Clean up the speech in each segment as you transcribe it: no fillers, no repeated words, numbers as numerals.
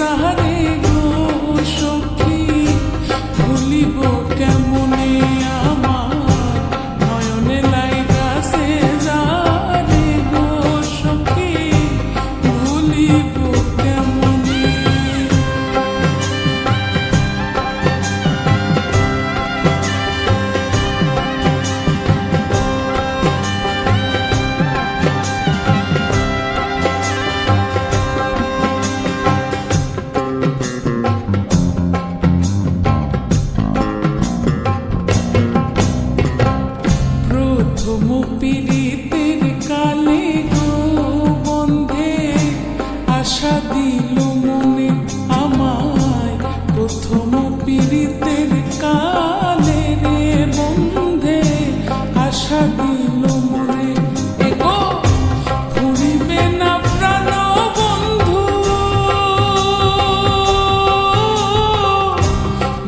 যারে গো সখী ভুলিব কেমনে আমার নয়নে লাইগাছে যারে গো সখী ভুলিব কেমনে। পীড়িতের কালে গো বন্ধে আশা দিল মনে আমায় প্রথম পীড়িতের কালে রে বন্ধে আশা দিল মনে এগো ঘুরিবে না প্রাণ বন্ধু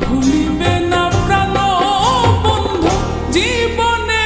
ভুলিবে না প্রাণ বন্ধু জীবনে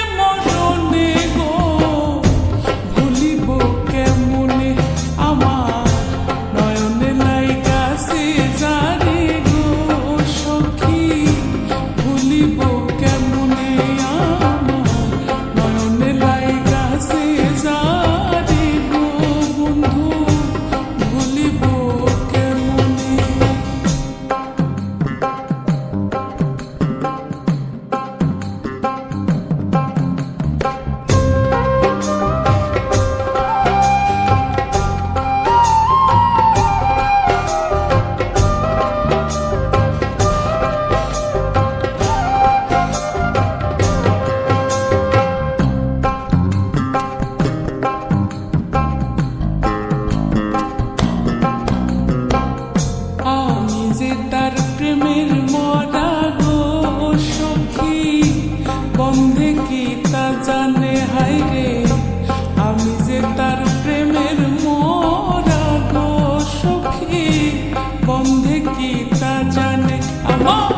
তার প্রেমের মরা গো সখী বন্ধে কি তা জানে হায় রে আমি যে তার প্রেমের মরা গো সখী বন্ধে কি তা জানে আমার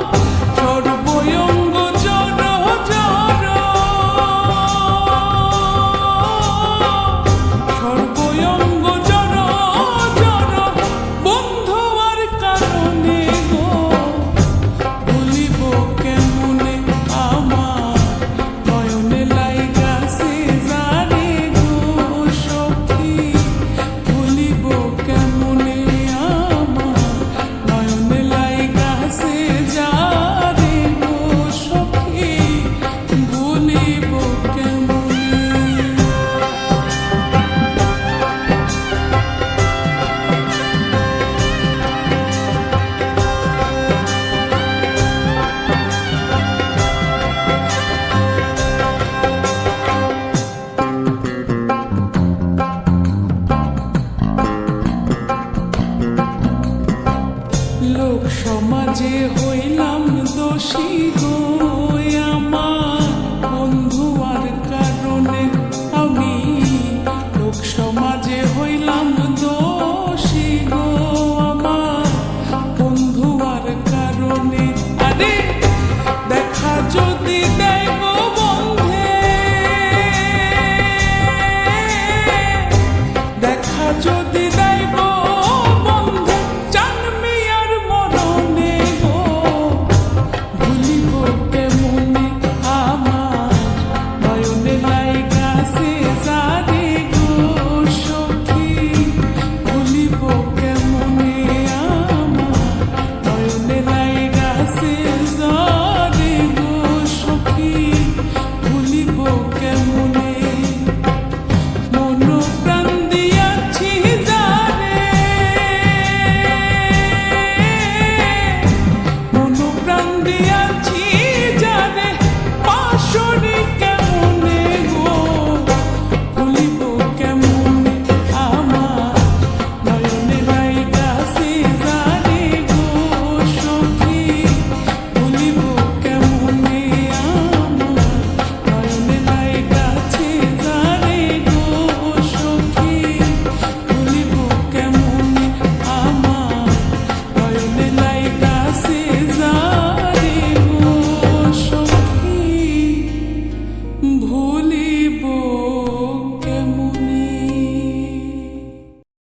সর্বঙ্গ জড় জড় সর্বঙ্গ জড় জড় বন্ধু আর কারণে লোক সমাজে হইলাম দোষী গো